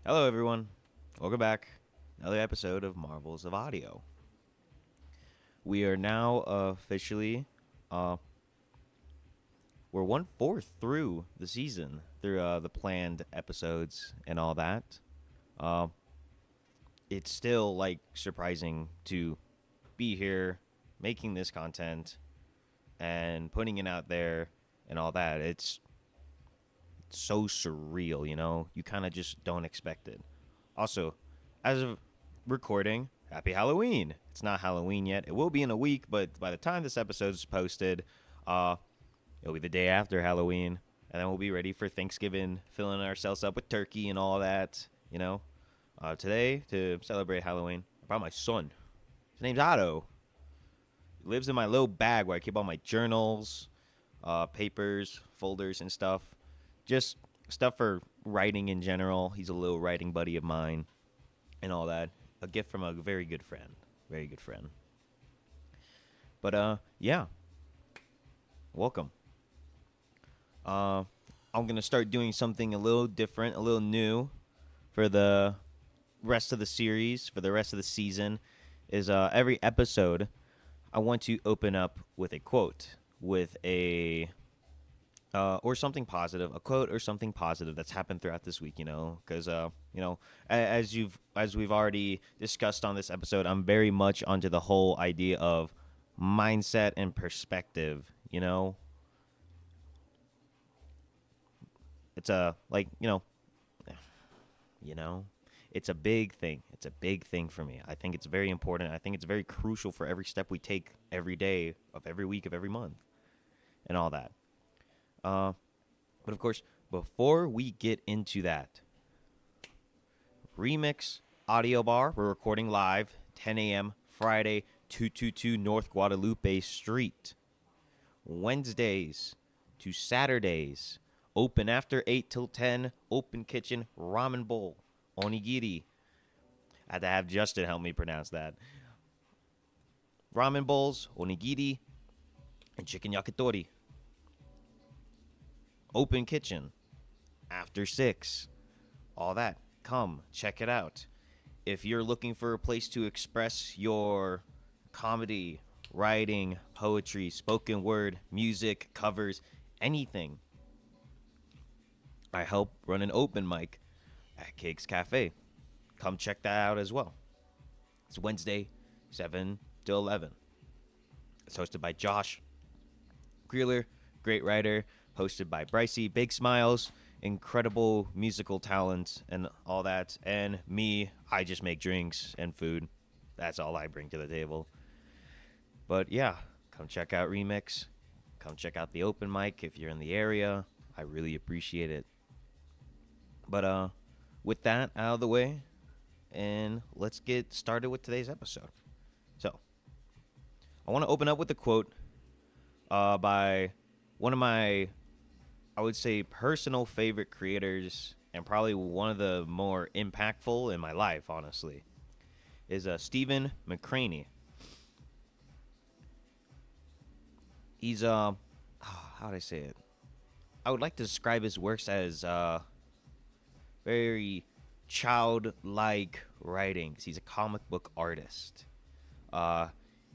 Hello, everyone. Welcome back. Another episode of Marvels of Audio. We are now officially, uh, we're 1/4 through the season, through the planned episodes and all that. Uh, it's still like surprising to be here, making this content, and putting it out there and all that. It's so surreal, you know? You kind of just don't expect it. Also, as of recording, happy Halloween. It's not Halloween yet. It will be in a week, but by the time this episode is posted, uh, it'll be the day after Halloween, and then we'll be ready for Thanksgiving, filling ourselves up with turkey and all that, you know? Today, to celebrate Halloween, I brought my son. His name's Otto. He lives in my little bag where I keep all my journals, papers, folders, and stuff. Just stuff for writing in general. He's a little writing buddy of mine and all that. A gift from a very good friend. Very good friend. But yeah. Welcome. I'm gonna start doing something a little different, a little new for the rest of the series, for the rest of the season. Is every episode I want to open up with a quote, with a or something positive, a quote or something positive that's happened throughout this week. Because as we've already discussed on this episode, I'm very much onto the whole idea of mindset and perspective. It's a you know, it's a big thing. It's a big thing for me. I think it's very important. I think it's very crucial for every step we take every day of every week of every month and all that. But of course, before we get into that, Remix Audio Bar, we're recording live, 10 a.m. Friday, 222 North Guadalupe Street. Wednesdays to Saturdays, open after 8 till 10, open kitchen, ramen bowl, onigiri. I had to have Justin help me pronounce that. Ramen bowls, onigiri, and chicken yakitori. Open kitchen after 6. All that. Come, check it out. If you're looking for a place to express your comedy, writing, poetry, spoken word, music, covers, anything, I help run an open mic at Cakes Cafe. Come check that out as well. It's Wednesday, 7 to 11. It's hosted by Josh Greeler, great writer. Hosted by Brycey, big smiles, incredible musical talent, and all that. And me, I just make drinks and food. That's all I bring to the table. But yeah, come check out Remix. Come check out the open mic if you're in the area. I really appreciate it. But with that out of the way, and let's get started with today's episode. So, I want to open up with a quote by one of my, I would say, personal favorite creators, and probably one of the more impactful in my life, honestly, is Stephen McCraney. He's how do I say it? I would like to describe his works as very childlike writings. He's a comic book artist.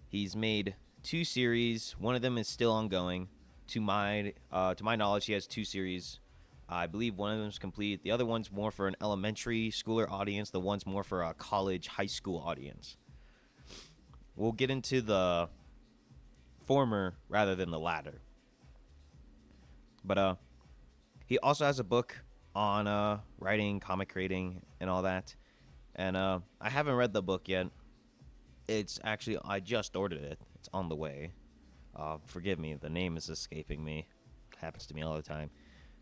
He's made 2 series. One of them is still ongoing. To my knowledge, he has 2 series. I believe one of them is complete. The other one's more for an elementary schooler audience. The one's more for a college, high school audience. We'll get into the former rather than the latter. But he also has a book on writing, comic creating, and all that. And I haven't read the book yet. It's actually, I just ordered it. It's on the way. Forgive me, the name is escaping me. Happens to me all the time.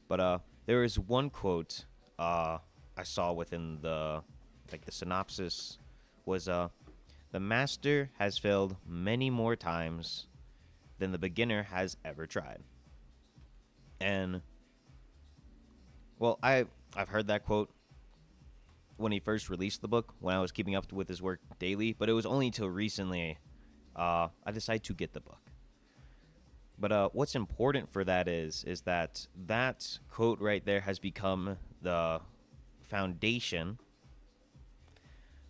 But there is one quote I saw within the synopsis was the master has failed many more times than the beginner has ever tried. And well, I've heard that quote when he first released the book, when I was keeping up with his work daily, but it was only until recently I decided to get the book. But what's important for that is that quote right there has become the foundation,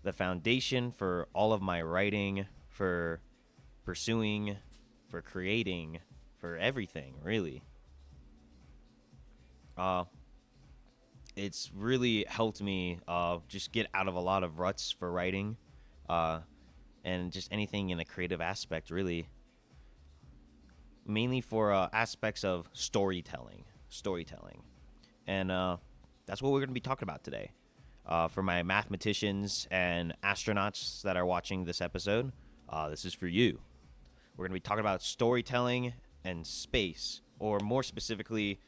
the foundation for all of my writing, for pursuing, for creating, for everything, really. It's really helped me just get out of a lot of ruts for writing, uh, and just anything in a creative aspect, really. Mainly for aspects of storytelling, and that's what we're going to be talking about today. For my mathematicians and astronauts that are watching this episode, this is for you. We're going to be talking about storytelling and space, or more specifically,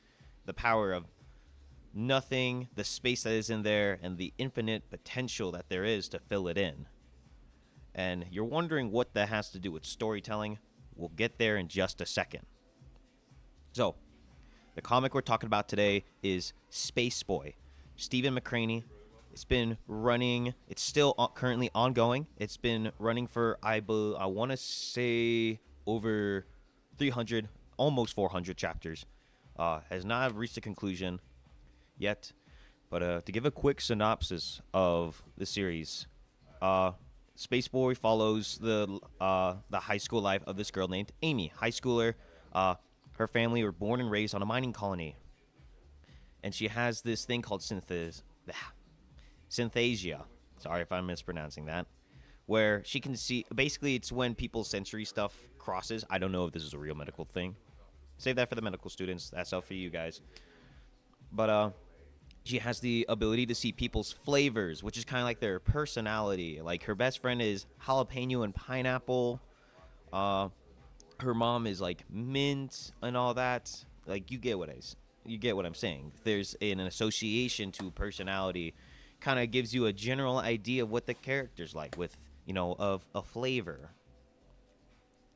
the power of nothing, the space that is in there, and the infinite potential that there is to fill it in. And you're wondering what that has to do with storytelling. We'll get there in just a second. So, the comic we're talking about today is Spaceboy, Stephen McCraney. It's been running. It's still currently ongoing. It's been running for, I want to say, over 300, almost 400 chapters. Has not reached a conclusion yet. But to give a quick synopsis of the series, Spaceboy follows the high school life of this girl named Amy, high schooler. Her family were born and raised on a mining colony, and she has this thing called synthesia. Sorry if I'm mispronouncing that. Where she can see, basically, it's when people's sensory stuff crosses. I don't know if this is a real medical thing. Save that for the medical students. That's all for you guys. But she has the ability to see people's flavors, which is kind of like their personality. Like, her best friend is jalapeno and pineapple. Her mom is like mint and all that. Like, you get what I'm saying. There's an association to personality. Kind of gives you a general idea of what the character's like, with, of a flavor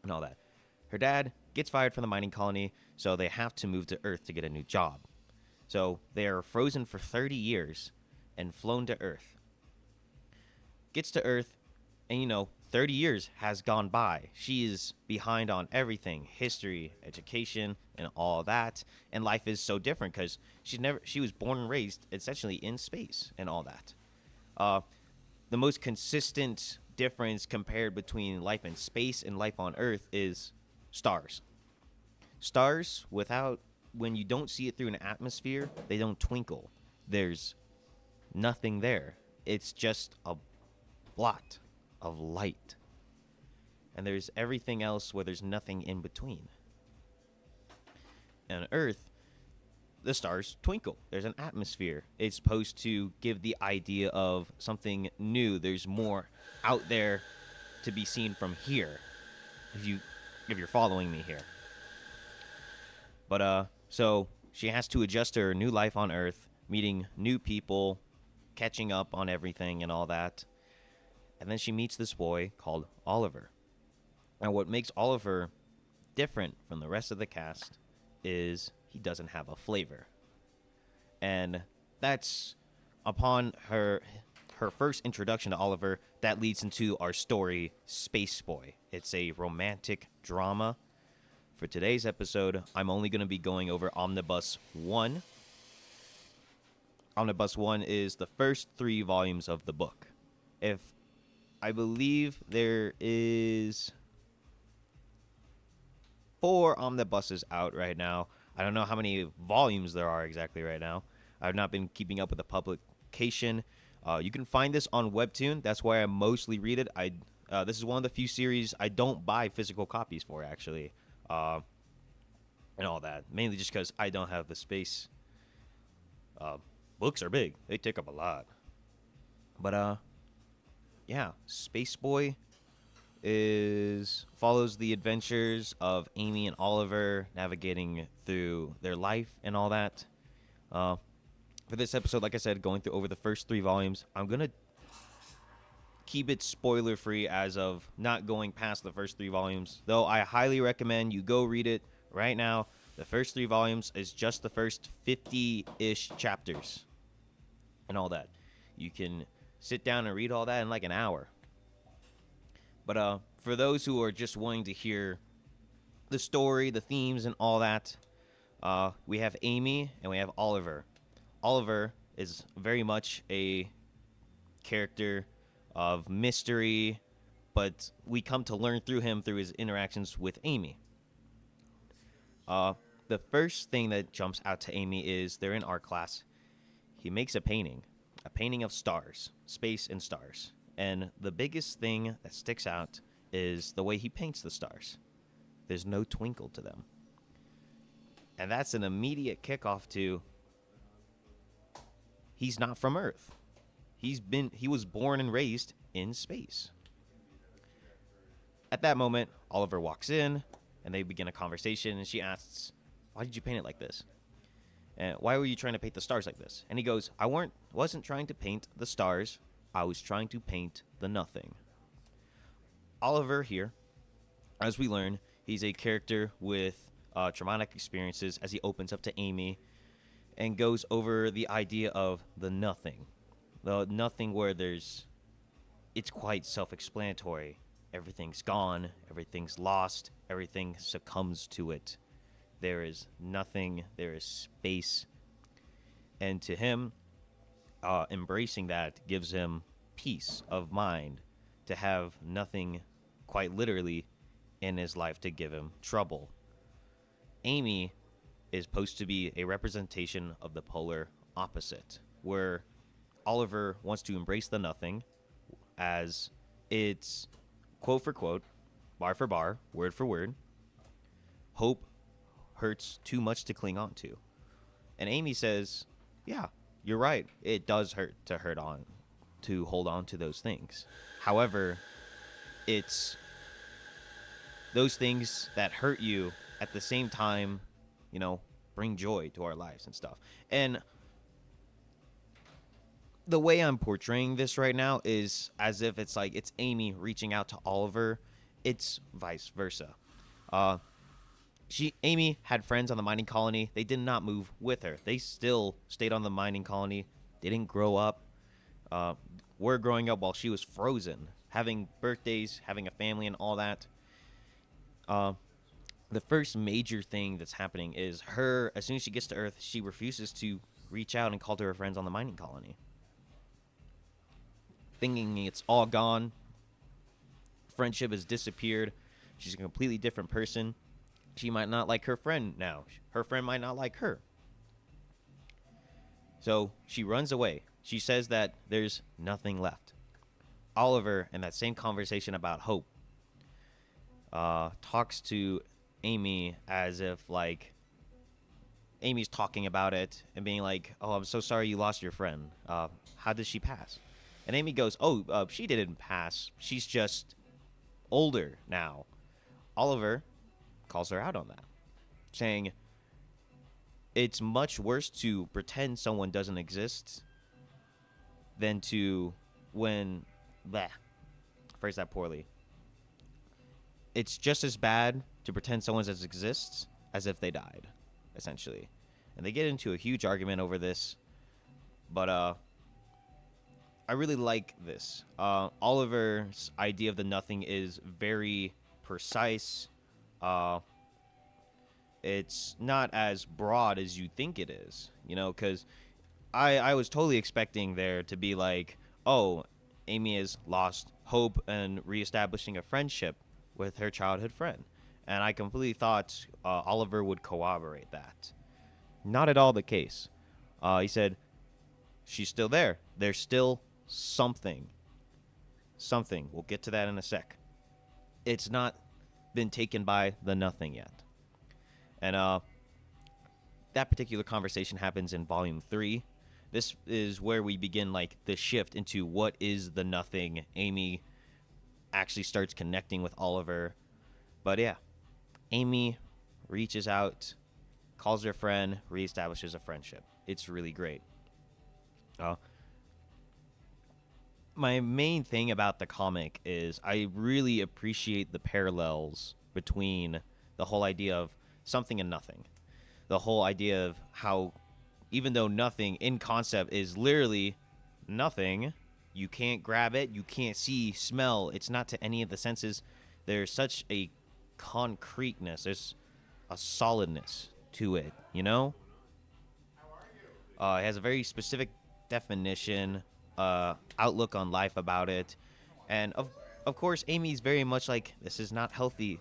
and all that. Her dad gets fired from the mining colony, so they have to move to Earth to get a new job. So they are frozen for 30 years and flown to Earth. Gets to Earth, and 30 years has gone by. She is behind on everything, history, education, and all that. And life is so different because she was born and raised essentially in space and all that. The most consistent difference compared between life in space and life on Earth is stars. Stars, when you don't see it through an atmosphere, they don't twinkle. There's nothing there. It's just a blot of light. And there's everything else where there's nothing in between. And on Earth, the stars twinkle. There's an atmosphere. It's supposed to give the idea of something new. There's more out there to be seen from here, if you're following me here. But so she has to adjust to her new life on Earth, meeting new people, catching up on everything and all that. And then she meets this boy called Oliver. And what makes Oliver different from the rest of the cast is he doesn't have a flavor. And that's, upon her first introduction to Oliver, that leads into our story, Spaceboy. It's a romantic drama. For today's episode, I'm only going to be going over Omnibus 1. Omnibus 1 is the first 3 volumes of the book. I believe there is 4 omnibuses out right now. I don't know how many volumes there are exactly right now. I've not been keeping up with the publication. You can find this on Webtoon. That's why I mostly read it. This is one of the few series I don't buy physical copies for, actually. And all that. Mainly just because I don't have the space. Books are big. They take up a lot. But, yeah, Spaceboy follows the adventures of Amy and Oliver navigating through their life and all that. For this episode, like I said, going through over the first 3 volumes, I'm going to keep it spoiler free as of not going past the first 3 volumes, though I highly recommend you go read it right now. The first 3 volumes is just the first 50-ish chapters and all that. You can sit down and read all that in like an hour. But for those who are just wanting to hear the story, the themes, and all that, we have Amy and we have Oliver. Oliver is very much a character of mystery, but we come to learn through him through his interactions with Amy. The first thing that jumps out to Amy is they're in art class. He makes a painting of stars, space and stars. And the biggest thing that sticks out is the way he paints the stars. There's no twinkle to them. And that's an immediate kickoff to he's not from Earth. He was born and raised in space. At that moment, Oliver walks in and they begin a conversation, and she asks, "Why did you paint it like this? And why were you trying to paint the stars like this?" And he goes, "I wasn't trying to paint the stars. I was trying to paint the nothing." Oliver here, as we learn, he's a character with traumatic experiences as he opens up to Amy and goes over the idea of the nothing. The nothing where it's quite self-explanatory. Everything's gone, everything's lost, everything succumbs to it. There is nothing, there is space. And to him, embracing that gives him peace of mind to have nothing quite literally in his life to give him trouble. Amy is supposed to be a representation of the polar opposite, where Oliver wants to embrace the nothing as it's quote for quote, bar for bar, word for word. Hope hurts too much to cling on to. And Amy says, yeah, you're right. It does hurt to hold on to those things. However, it's those things that hurt you at the same time, bring joy to our lives and stuff. And the way I'm portraying this right now is as if it's like it's Amy reaching out to Oliver. It's vice versa. Amy had friends on the mining colony. They did not move with her. They still stayed on the mining colony. They didn't grow up. Were growing up while she was frozen, having birthdays, having a family, and all that. The first major thing that's happening is her, as soon as she gets to Earth, she refuses to reach out and call to her friends on the mining colony. Thinking it's all gone. Friendship has disappeared. She's a completely different person. She might not like her friend now. Her friend might not like her. So she runs away. She says that there's nothing left. Oliver, in that same conversation about hope, talks to Amy as if, like, Amy's talking about it and being like, "Oh, I'm so sorry you lost your friend. How did she pass?" And Amy goes, "Oh, she didn't pass. She's just older now." Oliver calls her out on that, saying it's much worse to pretend someone doesn't exist than to phrase that poorly. It's just as bad to pretend someone exists as if they died, essentially. And they get into a huge argument over this, but I really like this. Oliver's idea of the nothing is very precise. It's not as broad as you think it is, because I was totally expecting there to be like, oh, Amy has lost hope and reestablishing a friendship with her childhood friend. And I completely thought Oliver would corroborate that. Not at all the case. He said, she's still there. There's still something. We'll get to that in a sec. It's not been taken by the nothing yet. And that particular conversation happens in Volume 3. This is where we begin, like, the shift into what is the nothing. Amy actually starts connecting with Oliver. But yeah, Amy reaches out, calls her friend, reestablishes a friendship. It's really great. My main thing about the comic is I really appreciate the parallels between the whole idea of something and nothing. The whole idea of how, even though nothing in concept is literally nothing, you can't grab it, you can't see, smell, it's not to any of the senses. There's such a concreteness, there's a solidness to it, It has a very specific definition, outlook on life about it. And of course, Amy's very much like, this is not healthy.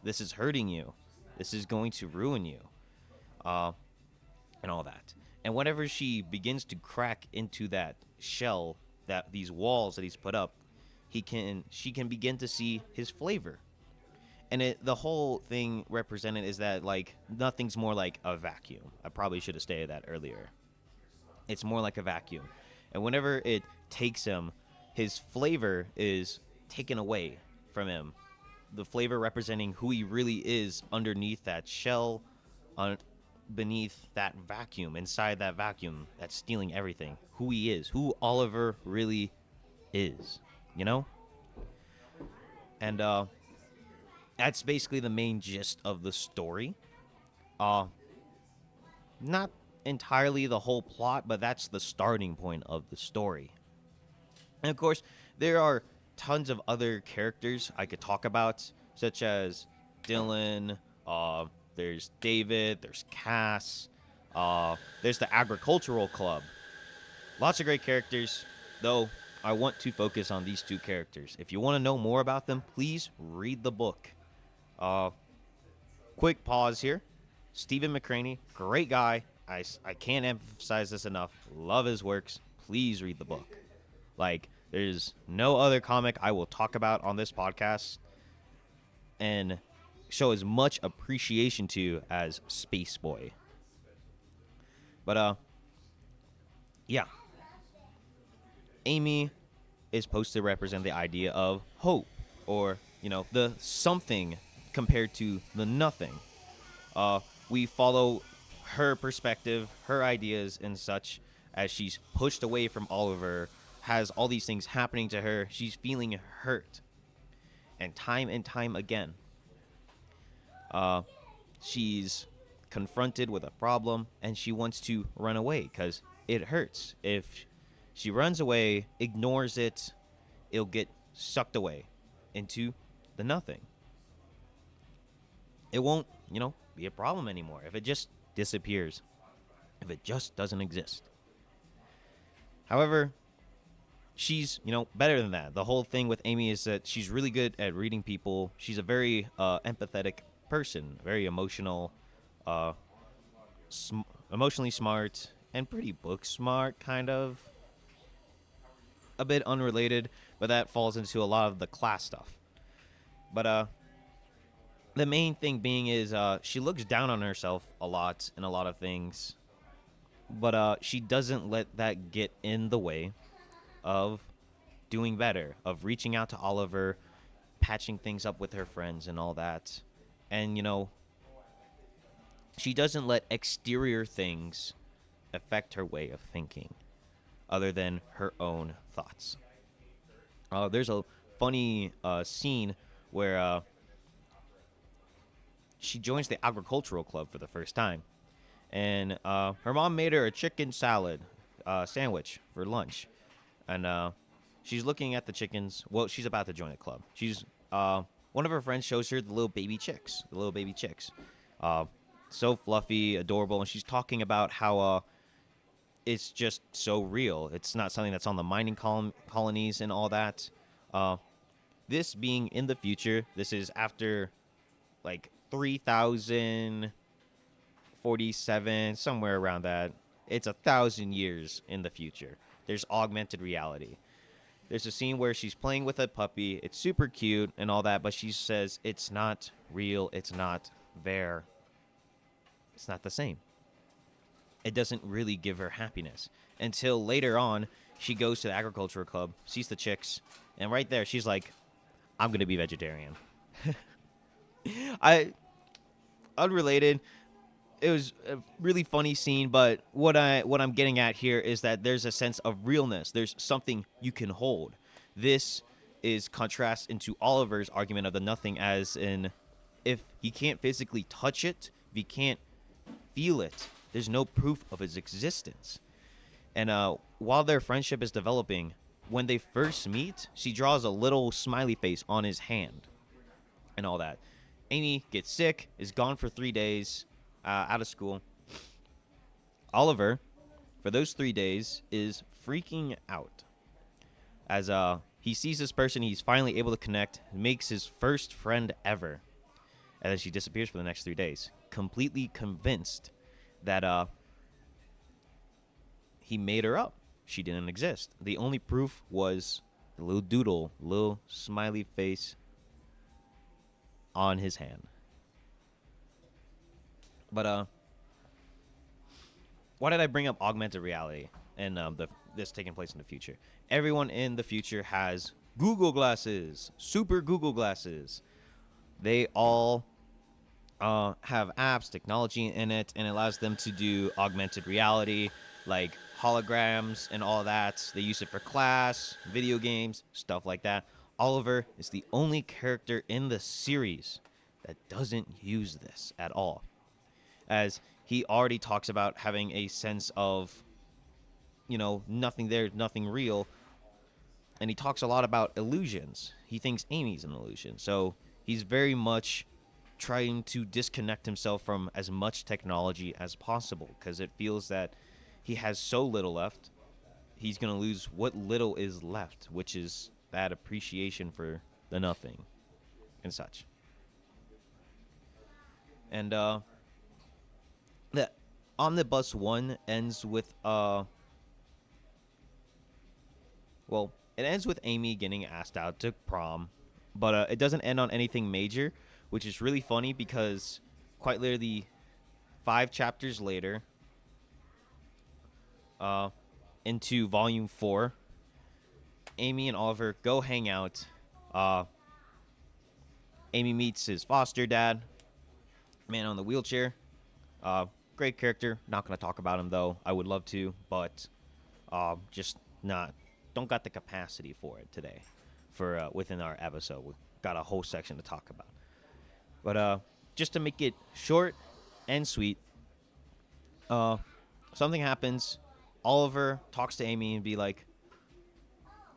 This is hurting you. This is going to ruin you. Uh, and all that. And whenever she begins to crack into that shell, that these walls that he's put up, she can begin to see his flavor. And the whole thing represented is that, like, nothing's more like a vacuum. I probably should have stated that earlier. It's more like a vacuum. And whenever it takes him, his flavor is taken away from him. The flavor representing who he really is underneath that shell, beneath that vacuum, inside that vacuum that's stealing everything. Who he is, who Oliver really is, you know? And that's basically the main gist of the story. Not entirely the whole plot, but that's the starting point of the story. And of course, there are tons of other characters I could talk about, such as Dylan, there's David, there's Cass, there's the Agricultural Club. Lots of great characters, though I want to focus on these two characters. If you want to know more about them, please read the book. Quick pause here. Stephen McCraney, great guy. I can't emphasize this enough. Love his works. Please read the book. Like, there's no other comic I will talk about on this podcast and show as much appreciation to as Spaceboy. But, yeah. Amy is supposed to represent the idea of hope, or, you know, the something compared to the nothing. We follow her perspective, her ideas and such, as she's pushed away from Oliver, has all these things happening to her. She's feeling hurt. And time again, she's confronted with a problem and she wants to run away because it hurts. If she runs away, ignores it, it'll get sucked away into the nothing. It won't, you know, be a problem anymore if it just disappears, if it just doesn't exist. However, she's, you know, better than that. The whole thing with Amy is that she's really good at reading people. She's a very empathetic person, very emotional, emotionally smart, and pretty book smart, kind of. A bit unrelated, but that falls into a lot of the class stuff. But the main thing being is she looks down on herself a lot in a lot of things, but she doesn't let that get in the way of doing better, of reaching out to Oliver, patching things up with her friends and all that. And, you know, she doesn't let exterior things affect her way of thinking other than her own thoughts. There's a funny scene where she joins the agricultural club for the first time. And her mom made her a chicken salad sandwich for lunch. And she's looking at the chickens. Well, she's about to join the club. She's one of her friends shows her the little baby chicks. So fluffy, adorable. And she's talking about how it's just so real. It's not something that's on the mining colonies and all that. This being in the future, this is after like 3047, somewhere around that. It's 1,000 years in the future. There's augmented reality. There's a scene where she's playing with a puppy. It's super cute and all that, but she says it's not real. It's not there. It's not the same. It doesn't really give her happiness until later on she goes to the agricultural club, sees the chicks, and right there she's like, I'm going to be vegetarian. Unrelated, it was a really funny scene, but what I'm getting at here is that there's a sense of realness. There's something you can hold. This is contrast into Oliver's argument of the nothing, as in, if he can't physically touch it, if he can't feel it, there's no proof of its existence. And while their friendship is developing, when they first meet, she draws a little smiley face on his hand and all that. Amy gets sick, is gone for 3 days, out of school. Oliver, for for those 3 days is freaking out as he sees this person he's finally able to connect, makes his first friend ever, and then she disappears for the next 3 days, completely convinced that he made her up. She didn't exist. The only proof was the little doodle, little smiley face on his hand. But why did I bring up augmented reality and this taking place in the future? Everyone in the future has Google glasses, super Google glasses. They all have apps, technology in it, and it allows them to do augmented reality, like holograms and all that. They use it for class, video games, stuff like that. Oliver is the only character in the series that doesn't use this at all, as he already talks about having a sense of, nothing there, nothing real, and he talks a lot about illusions. He thinks Amy's an illusion, so he's very much trying to disconnect himself from as much technology as possible, because it feels that he has so little left, he's going to lose what little is left, which is that appreciation for the nothing and such. And the Omnibus 1 ends with it ends with Amy getting asked out to prom, but it doesn't end on anything major, which is really funny because quite literally 5 chapters later, into volume 4, Amy and Oliver go hang out. Amy meets his foster dad, man on the wheelchair. Great character. Not going to talk about him, though. I would love to, but don't got the capacity for it today for within our episode. We've got a whole section to talk about. But just to make it short and sweet, something happens. Oliver talks to Amy and be like,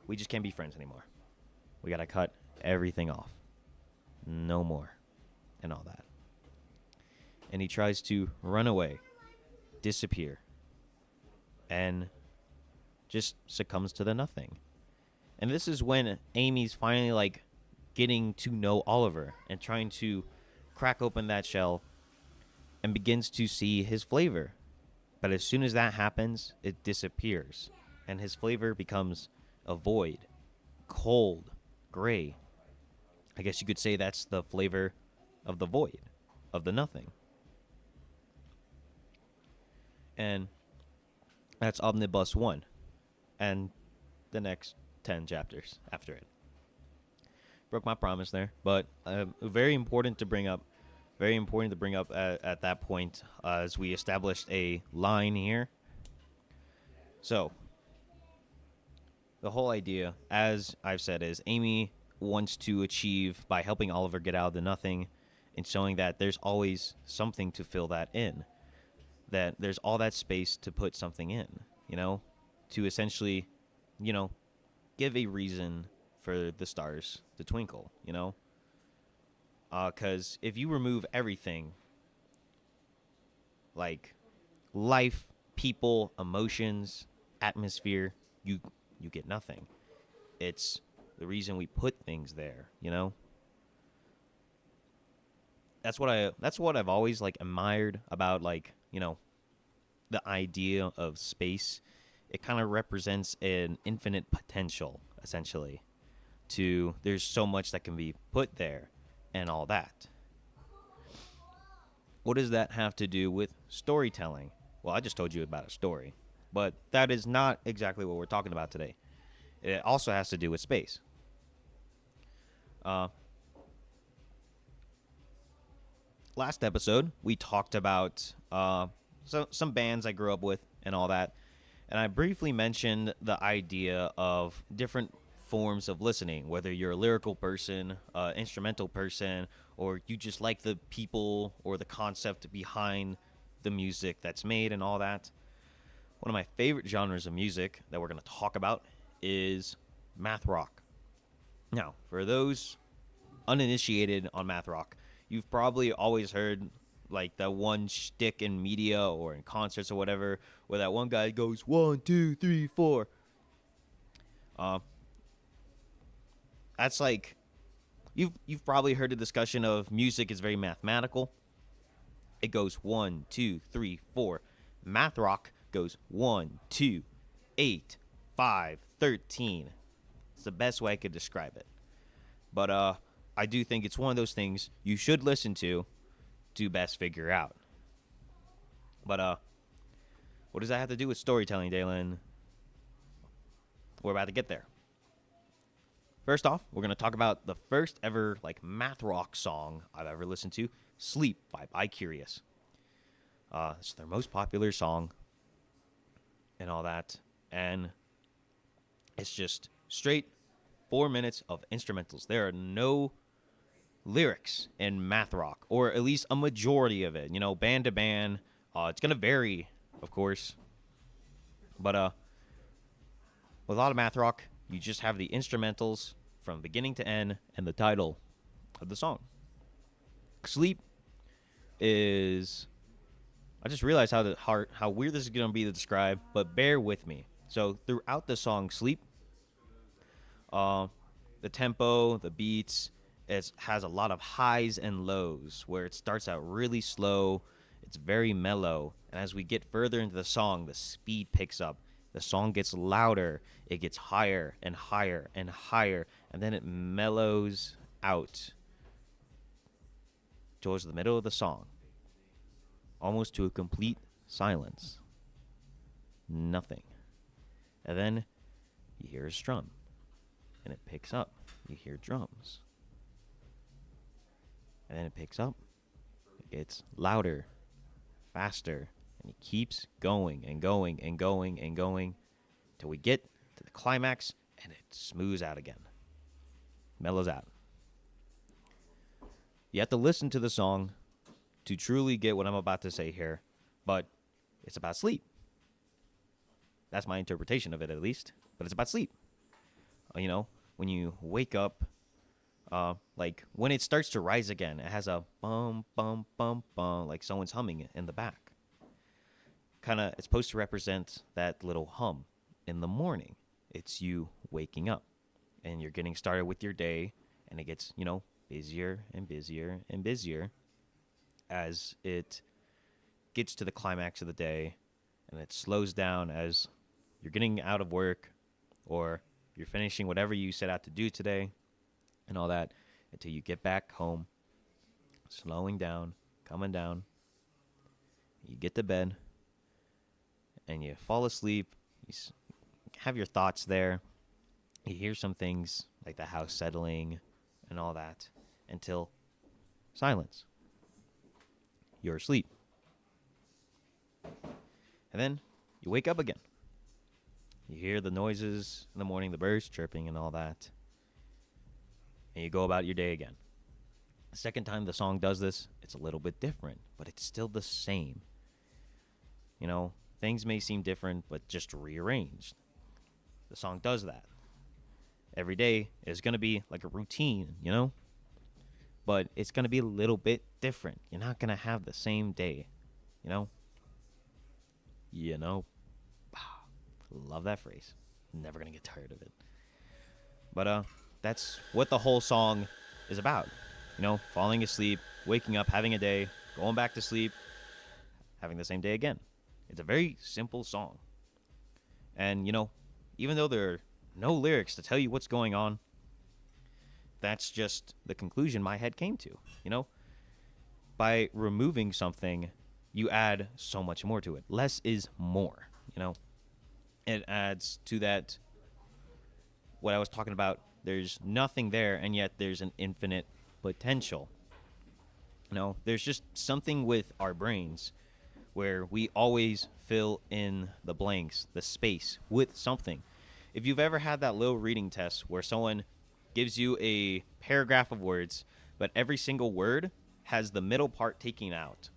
we just can't be friends anymore. We got to cut everything off. No more. And all that. And he tries to run away, disappear, and just succumbs to the nothing. And this is when Amy's finally getting to know Oliver and trying to crack open that shell and begins to see his flavor. But as soon as that happens, it disappears, and his flavor becomes a void, cold, gray. I guess you could say that's the flavor of the void, of the nothing. And that's Omnibus 1 and the next 10 chapters after it. Broke my promise there, but very important to bring up at that point, as we established a line here. So, the whole idea, as I've said, is Amy wants to achieve by helping Oliver get out of the nothing and showing that there's always something to fill that in. That there's all that space to put something in, to essentially, give a reason for the stars to twinkle, because if you remove everything, like life, people, emotions, atmosphere, you get nothing. It's the reason we put things there, That's what I've always admired about the idea of space. It kind of represents an infinite potential, essentially. There's so much that can be put there and all that. What does that have to do with storytelling? Well, I just told you about a story, but that is not exactly what we're talking about today. It also has to do with space. Last episode, we talked about some bands I grew up with and all that, and I briefly mentioned the idea of different forms of listening, whether you're a lyrical person, instrumental person, or you just like the people or the concept behind the music that's made and all that. One of my favorite genres of music that we're going to talk about is math rock. Now, for those uninitiated on math rock, you've probably always heard like that one shtick in media or in concerts or whatever, where that one guy goes 1, 2, 3, 4. That's like you've probably heard the discussion of music is very mathematical. It goes 1, 2, 3, 4. Math rock goes 1, 2, 8, 5, 13. It's the best way I could describe it. But I do think it's one of those things you should listen to best figure out. But what does that have to do with storytelling, Dalen? We're about to get there. First off, we're going to talk about the first ever like math rock song I've ever listened to, Sleep by Bicurious. It's their most popular song and all that. And it's just straight 4 minutes of instrumentals. There are no lyrics in math rock, or at least a majority of it. You know, band to band. It's going to vary, of course. But with a lot of math rock, you just have the instrumentals from beginning to end and the title of the song. Sleep is... I just realized how weird this is going to be to describe, but bear with me. So throughout the song Sleep, the tempo, the beats, it has a lot of highs and lows where it starts out really slow. It's very mellow. And as we get further into the song, the speed picks up. The song gets louder. It gets higher and higher and higher. And then it mellows out towards the middle of the song, almost to a complete silence. Nothing. And then you hear a strum. And it picks up. You hear drums. And then it picks up. It gets louder, faster, and it keeps going and going and going and going till we get to the climax and it smooths out again. Mellows out. You have to listen to the song to truly get what I'm about to say here, but it's about sleep. That's my interpretation of it, at least. But it's about sleep. You know, when you wake up, like when it starts to rise again, it has a bum, bum, bum, bum, like someone's humming in the back. It's supposed to represent that little hum in the morning. It's you waking up and you're getting started with your day, and it gets, you know, busier and busier and busier as it gets to the climax of the day, and it slows down as you're getting out of work or you're finishing whatever you set out to do today and all that, until you get back home, slowing down, coming down. You get to bed and you fall asleep. You have your thoughts there. You hear some things like the house settling and all that until silence. You're asleep. And then you wake up again. You hear the noises in the morning, the birds chirping and all that. And you go about your day again. The second time the song does this, it's a little bit different, but it's still the same. You know, things may seem different, but just rearranged. The song does that. Every day is going to be like a routine, you know? But it's going to be a little bit different. You're not going to have the same day, you know? You know? Love that phrase. Never going to get tired of it. But that's what the whole song is about. You know, falling asleep, waking up, having a day, going back to sleep, having the same day again. It's a very simple song. And, you know, even though there are no lyrics to tell you what's going on, that's just the conclusion my head came to. You know, by removing something, you add so much more to it. Less is more, you know. It adds to that, what I was talking about. There's nothing there, and yet there's an infinite potential. You know, there's just something with our brains where we always fill in the blanks, the space, with something. If you've ever had that little reading test where someone gives you a paragraph of words, but every single word has the middle part taken out,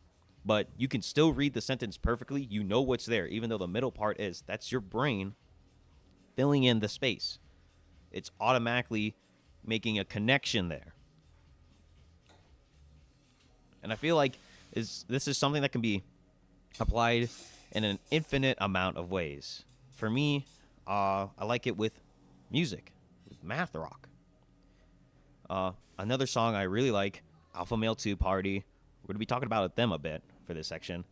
but you can still read the sentence perfectly, you know what's there, even though the middle part is, that's your brain filling in the space. It's automatically making a connection there. And I feel like is this is something that can be applied in an infinite amount of ways. For me, I like it with music, with math rock. Another song I really like, Alpha Male 2 Party. We're going to be talking about them a bit for this section.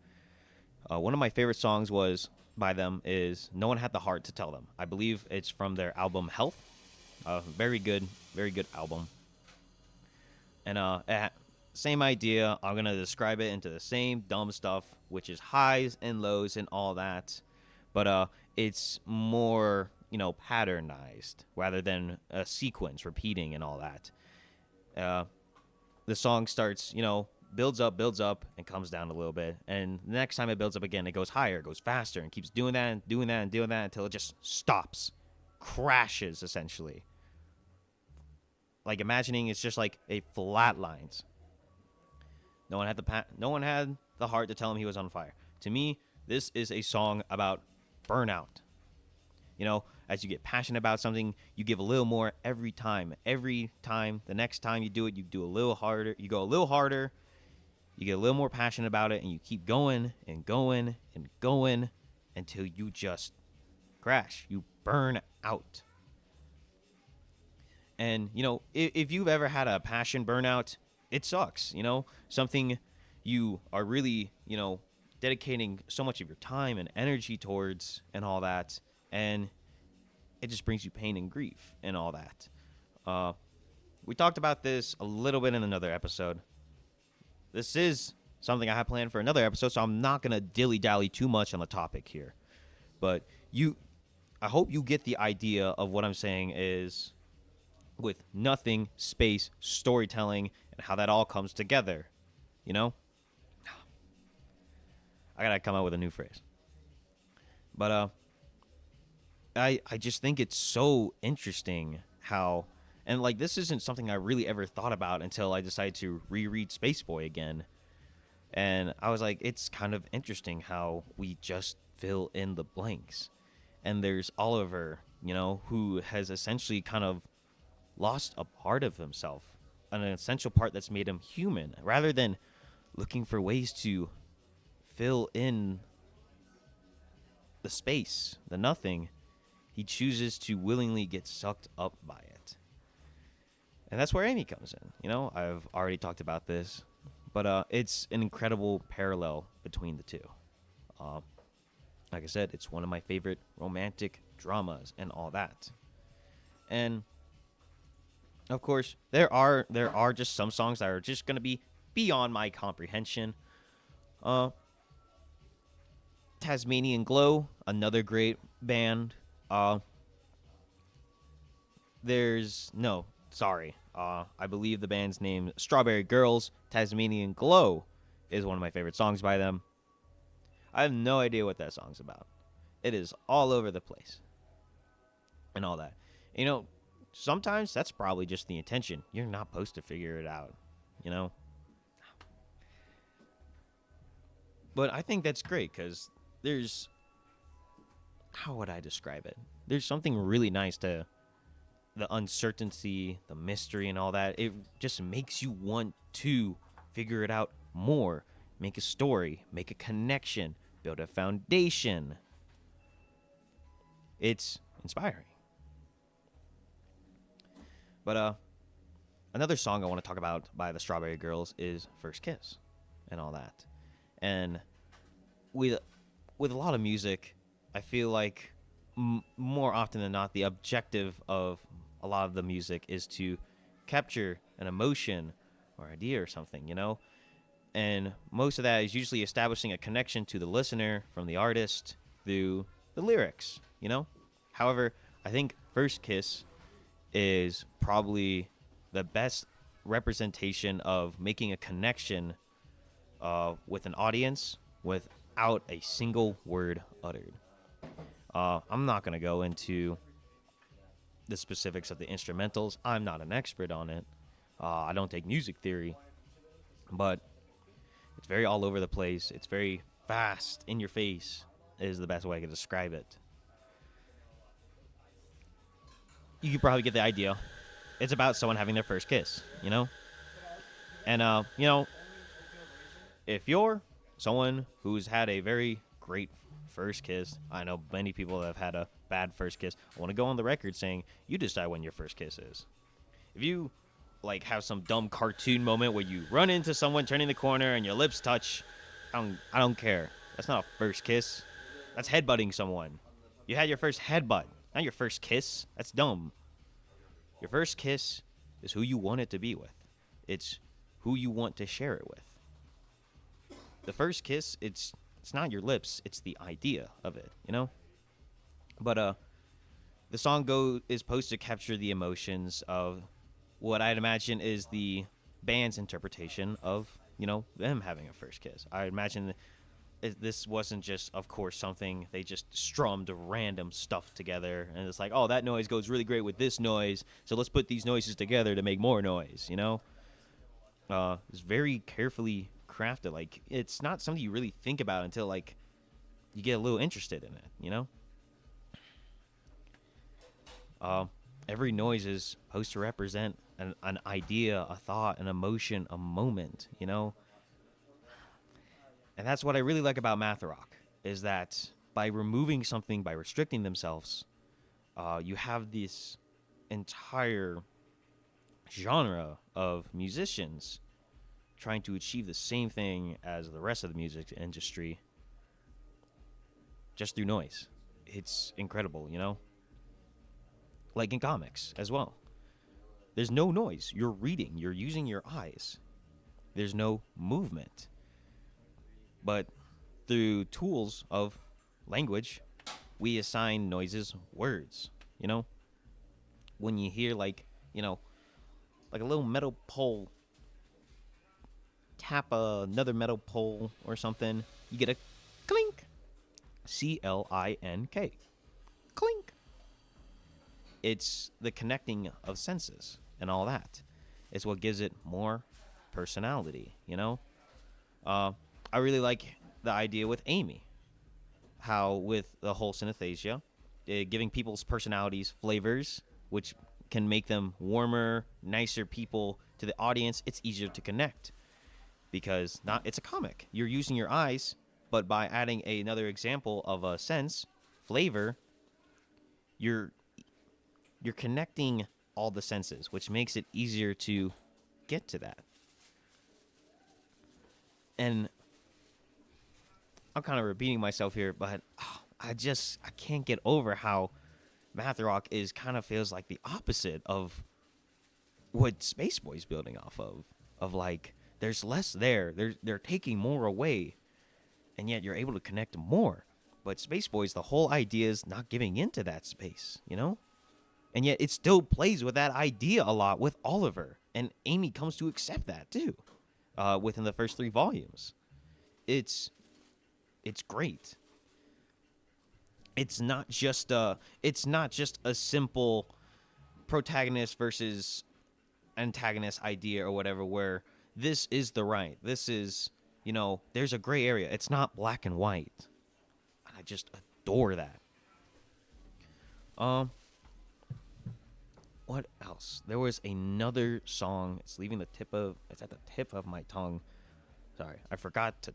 One of my favorite songs was by them is No One Had the Heart to Tell Them. I believe it's from their album Health. Very good album. And same idea. I'm going to describe it into the same dumb stuff, which is highs and lows and all that. But it's more, patternized rather than a sequence repeating and all that. The song starts, builds up, and comes down a little bit. And the next time it builds up again, it goes higher, it goes faster, and keeps doing that and doing that and doing that until it just stops, crashes, essentially. Like imagining it's just like a flat lines. No one had the heart to tell him he was on fire. To me, this is a song about burnout. As you get passionate about something, you give a little more every time. Every time, the next time you do it, you do a little harder. You go a little harder. You get a little more passionate about it, and you keep going and going and going until you just crash. You burn out. And, if you've ever had a passion burnout, it sucks, something you are really, dedicating so much of your time and energy towards and all that. And it just brings you pain and grief and all that. We talked about this a little bit in another episode. This is something I have planned for another episode, so I'm not going to dilly-dally too much on the topic here. But I hope you get the idea of what I'm saying is with nothing, space, storytelling, and how that all comes together. I got to come up with a new phrase. But I just think it's so interesting how, and like this isn't something I really ever thought about until I decided to reread Spaceboy again. And I was like, it's kind of interesting how we just fill in the blanks. And there's Oliver, who has essentially kind of lost a part of himself, an essential part that's made him human, rather than looking for ways to fill in the space, the nothing. He chooses to willingly get sucked up by it. And that's where Amy comes in. I've already talked about this, but it's an incredible parallel between the two. Like I said, it's one of my favorite romantic dramas and all that. And of course, there are just some songs that are just going to be beyond my comprehension. Tasmanian Glow, another great band. I believe the band's name Strawberry Girls. Tasmanian Glow is one of my favorite songs by them. I have no idea what that song's about. It is all over the place. And all that. Sometimes that's probably just the intention. You're not supposed to figure it out, But I think that's great because there's, how would I describe it? There's something really nice to the uncertainty, the mystery, and all that. It just makes you want to figure it out more. Make a story, make a connection, build a foundation. It's inspiring. But another song I want to talk about by the Strawberry Girls is First Kiss and all that. And with a lot of music, I feel like more often than not, the objective of a lot of the music is to capture an emotion or idea or something, And most of that is usually establishing a connection to the listener from the artist through the lyrics, However, I think First Kiss is probably the best representation of making a connection with an audience without a single word uttered. I'm not going to go into the specifics of the instrumentals. I'm not an expert on it. I don't take music theory. But it's very all over the place. It's very fast, in your face, is the best way I can describe it. You could probably get the idea. It's about someone having their first kiss, And, if you're someone who's had a very great first kiss, I know many people that have had a bad first kiss. I want to go on the record saying you decide when your first kiss is. If you like have some dumb cartoon moment where you run into someone turning the corner and your lips touch, I don't care. That's not a first kiss. That's headbutting someone. You had your first headbutt, not your first kiss. That's dumb. Your first kiss is who you want it to be with. It's who you want to share it with. The first kiss, it's not your lips, it's the idea of it, you know? But the song is supposed to capture the emotions of what I'd imagine is the band's interpretation of, you know, them having a first kiss. I imagine this wasn't just, of course, something they just strummed random stuff together, and it's like, oh, that noise goes really great with this noise, so let's put these noises together to make more noise, you know? It's very carefully crafted. Like, it's not something you really think about until, like, you get a little interested in it, you know? Every noise is supposed to represent an idea, a thought, an emotion, a moment, you know? And that's what I really like about math rock, is that by removing something, by restricting themselves, you have this entire genre of musicians trying to achieve the same thing as the rest of the music industry just through noise. It's incredible, you know? Like in comics as well. There's no noise. You're reading. You're using your eyes. There's no movement. But through tools of language, we assign noises words, you know? When you hear, like, you know, like a little metal pole tap another metal pole or something, you get a clink. C-L-I-N-K. Clink. It's the connecting of senses and all that. It's what gives it more personality, you know? I really like the idea with Amy. How with the whole synesthesia, giving people's personalities flavors, which can make them warmer, nicer people to the audience, it's easier to connect. Because it's a comic. You're using your eyes, but by adding another example of a sense, flavor, you're connecting all the senses, which makes it easier to get to that. And I'm kind of repeating myself here, but I can't get over how math rock kind of feels like the opposite of what Spaceboy's building off of. Of like, there's less there. They're taking more away, and yet you're able to connect more. But Spaceboy's, the whole idea is not giving into that space, you know? And yet it still plays with that idea a lot with Oliver. And Amy comes to accept that too, within the first 3 volumes. It's great. It's not just a simple protagonist versus antagonist idea or whatever, where this is the right. This is, you know, there's a gray area. It's not black and white. And I just adore that. What else? There was another song. It's at the tip of my tongue. Sorry, I forgot to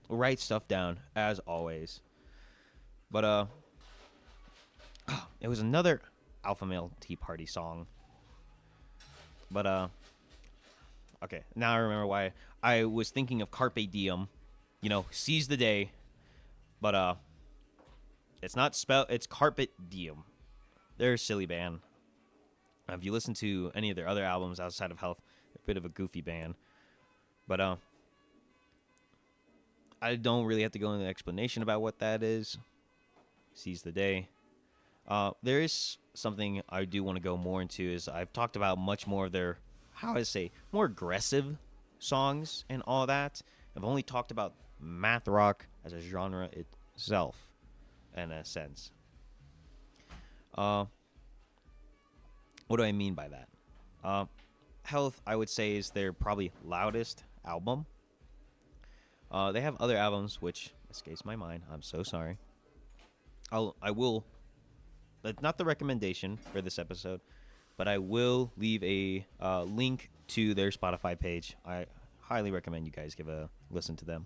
write stuff down as always. But it was another Alpha Male Tea Party song. But okay, now I remember why I was thinking of Carpe Diem, you know, seize the day. But it's not spelled, it's Carpe Diem. They're a silly band. If you listen to any of their other albums outside of Health, they're a bit of a goofy band. But I don't really have to go into the explanation about what that is. Seize the day. There is something I do want to go more into, is I've talked about much more of their, more aggressive songs and all that. I've only talked about math rock as a genre itself, in a sense. What do I mean by that? Health, I would say, is their probably loudest album. They have other albums, which escapes my mind. I'm so sorry. I will, that's not the recommendation for this episode, but I will leave a link to their Spotify page. I highly recommend you guys give a listen to them.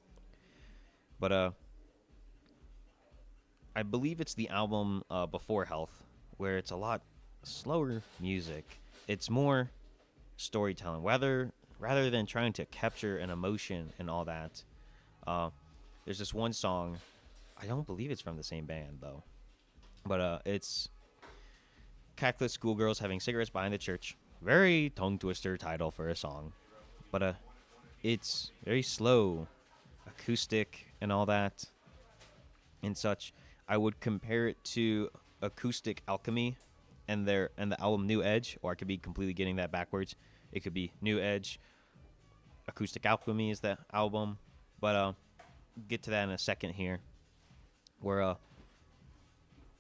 But I believe it's the album Before Health, where it's a lot slower music. It's more storytelling, rather than trying to capture an emotion and all that. There's this one song. I don't believe it's from the same band though, but it's Catholic schoolgirls having cigarettes behind the church. Very tongue twister title for a song, but it's very slow, acoustic, and all that, and such. I would compare it to Acoustic Alchemy and the album New Edge, or I could be completely getting that backwards. It could be New Edge. Acoustic Alchemy is the album, but get to that in a second here. Where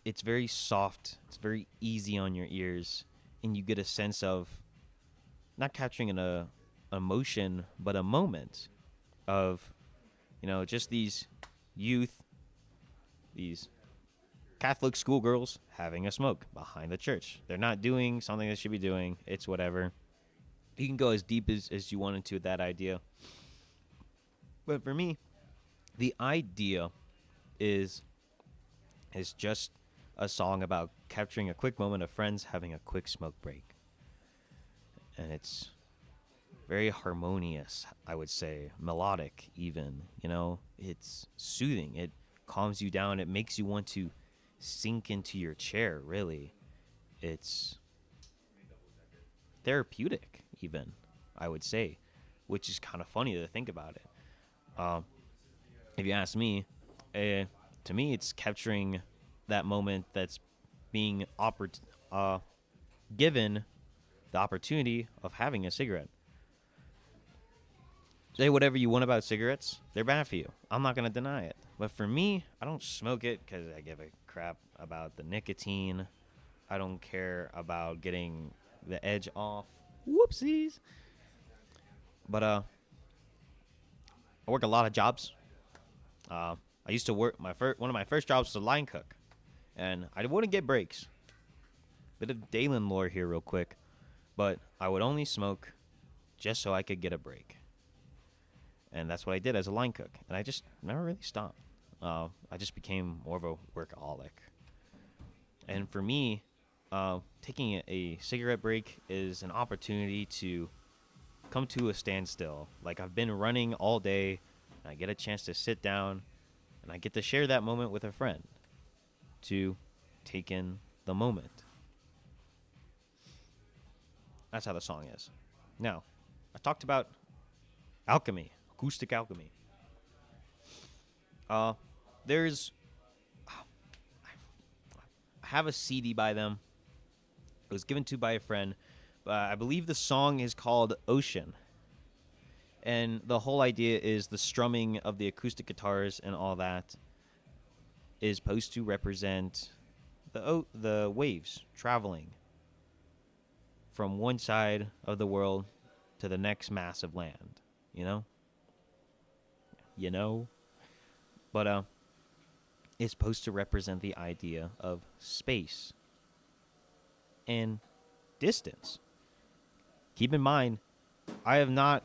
it's very soft, it's very easy on your ears, and you get a sense of not capturing an emotion, but a moment of, just these youth, these Catholic schoolgirls having a smoke behind the church. They're not doing something they should be doing. It's whatever. You can go as deep as you want into that idea. But for me, the idea is just a song about capturing a quick moment of friends having a quick smoke break. And it's very harmonious, I would say, melodic even, it's soothing. It calms you down. It makes you want to sink into your chair, really. It's therapeutic even, I would say, which is kind of funny to think about it. If you ask me, to me, it's capturing that moment that's being given the opportunity of having a cigarette. Say whatever you want about cigarettes, they're bad for you. I'm not going to deny it. But for me, I don't smoke it because I give a crap about the nicotine. I don't care about getting the edge off. Whoopsies. But I work a lot of jobs. I used to work one of my first jobs was a line cook, and I wouldn't get breaks. Bit of Dalen lore here, real quick, but I would only smoke just so I could get a break, and that's what I did as a line cook. And I just never really stopped. I just became more of a workaholic, and for me, taking a cigarette break is an opportunity to come to a standstill. Like, I've been running all day. I get a chance to sit down, and I get to share that moment with a friend to take in the moment. That's how the song is. Now, I talked about alchemy, acoustic alchemy. I have a CD by them. It was given to by a friend. I believe the song is called Ocean. And the whole idea is the strumming of the acoustic guitars and all that is supposed to represent the waves traveling from one side of the world to the next mass of land, But it's supposed to represent the idea of space and distance. Keep in mind, I have not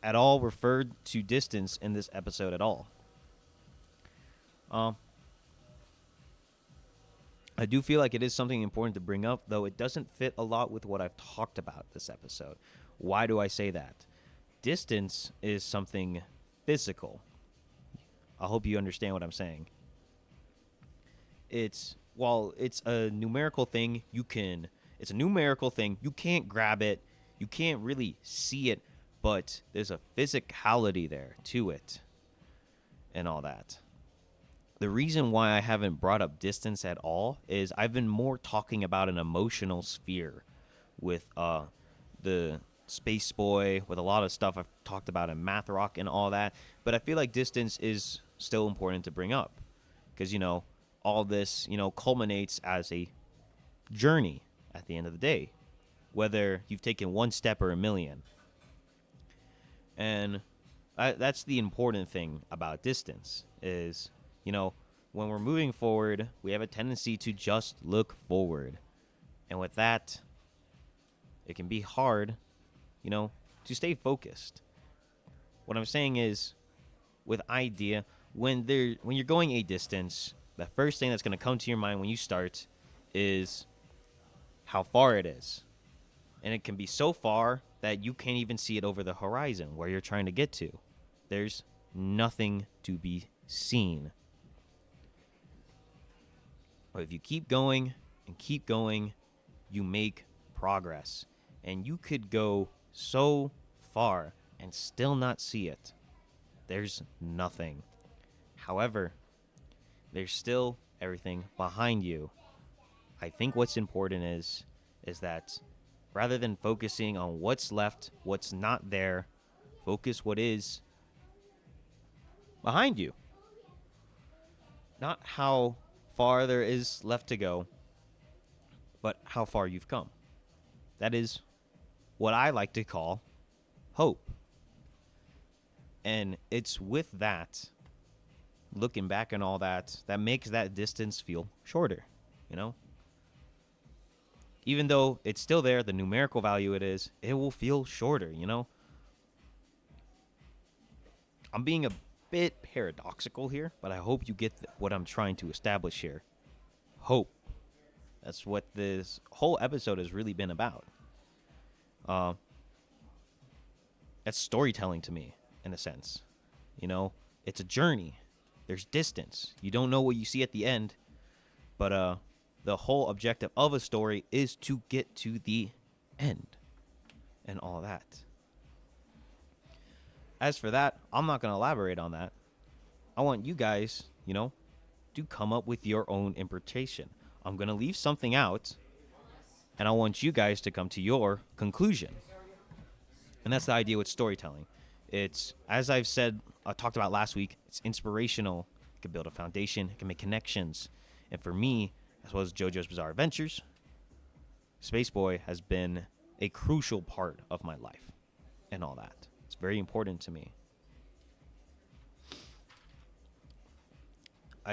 at all referred to distance in this episode at all. I do feel like it is something important to bring up, though it doesn't fit a lot with what I've talked about this episode. Why do I say that? Distance is something physical. I hope you understand what I'm saying. While it's a numerical thing, you can't grab it, you can't really see it, but there's a physicality there to it and all that. The reason why I haven't brought up distance at all is I've been more talking about an emotional sphere with the Spaceboy, with a lot of stuff I've talked about in math rock and all that. But I feel like distance is still important to bring up because, all this, culminates as a journey at the end of the day, whether you've taken one step or a million. And that's the important thing about distance is, when we're moving forward, we have a tendency to just look forward. And with that, it can be hard, to stay focused. what I'm saying is, with idea, when you're going a distance, the first thing that's going to come to your mind when you start is how far it is. And it can be so far that you can't even see it over the horizon where you're trying to get to. There's nothing to be seen. But if you keep going and keep going, you make progress. And you could go so far and still not see it. There's nothing. However, there's still everything behind you. I think what's important is that rather than focusing on what's left, what's not there, focus what is behind you. Not how far there is left to go, but how far you've come. That is what I like to call hope. And it's with that, looking back and all that, that makes that distance feel shorter, you know? Even though it's still there, the numerical value it will feel shorter, you know? I'm being a bit paradoxical here, but I hope you get what I'm trying to establish here. Hope. That's what this whole episode has really been about. That's storytelling to me, in a sense. You know, it's a journey. There's distance. You don't know what you see at the end, but the whole objective of a story is to get to the end and all that. As for that, I'm not going to elaborate on that. I want you guys, you know, to come up with your own interpretation. I'm going to leave something out, and I want you guys to come to your conclusion. And that's the idea with storytelling. It's, as I've said, talked about last week, it's inspirational. It can build a foundation. It can make connections. And for me, as well as JoJo's Bizarre Adventures, Spaceboy has been a crucial part of my life and all that. It's very important to me. How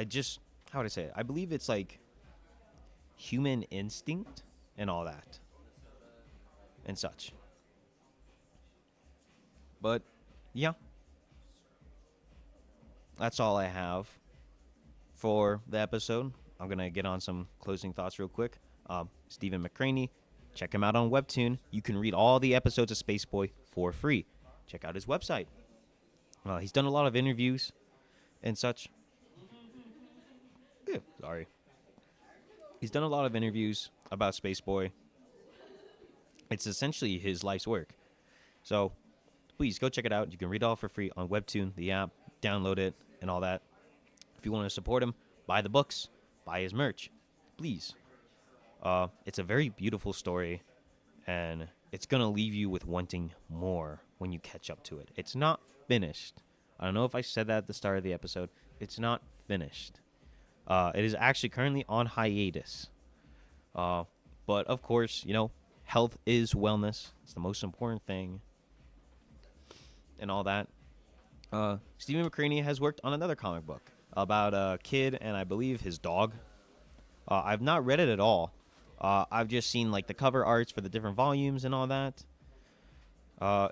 would I say it? I believe it's like human instinct and all that and such. But, yeah. That's all I have for the episode. I'm going to get on some closing thoughts real quick. Stephen McCraney, check him out on Webtoon. You can read all the episodes of Spaceboy for free. Check out his website. He's done a lot of interviews and such. Sorry. He's done a lot of interviews about Spaceboy. It's essentially his life's work. So, please go check it out. You can read it all for free on Webtoon, the app. Download it and all that. If you want to support him, buy the books. Buy his merch. Please. It's a very beautiful story, and it's going to leave you with wanting more when you catch up to it. It's not finished. I don't know if I said that at the start of the episode. It's not finished. It is actually currently on hiatus. But, of course, you know, health is wellness. It's the most important thing. And all that. Stephen McCraney has worked on another comic book about a kid and I believe his dog. I've not read it at all. I've just seen like the cover arts for the different volumes and all that.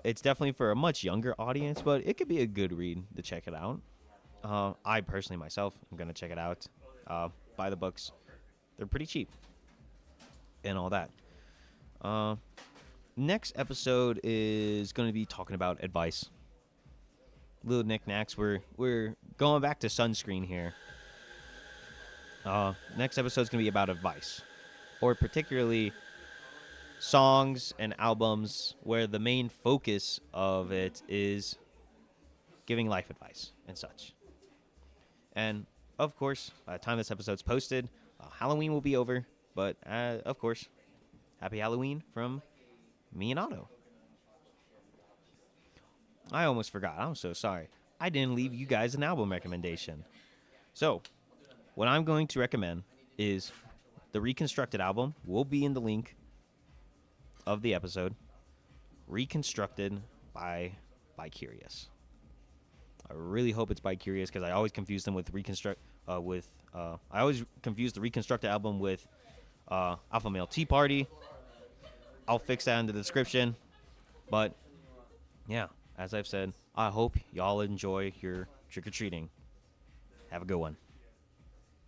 It's definitely for a much younger audience, but it could be a good read to check it out. I personally myself am going to check it out. Buy the books. They're pretty cheap. And all that. Next episode is going to be talking about advice. Little knickknacks. We're going back to sunscreen here. Next episode is going to be about advice. Or particularly songs and albums where the main focus of it is giving life advice and such. And, of course, by the time this episode's posted, Halloween will be over. But, of course, happy Halloween from me and Otto. I almost forgot. I'm so sorry. I didn't leave you guys an album recommendation. So, what I'm going to recommend is the Reconstructed album. Will be in the link of the episode. Reconstructed by Bicurious. I really hope it's Bicurious because I always confuse them with I always confuse the Reconstructed album with Alpha Male Tea Party. I'll fix that in the description. But, yeah, as I've said, I hope y'all enjoy your trick or treating. Have a good one.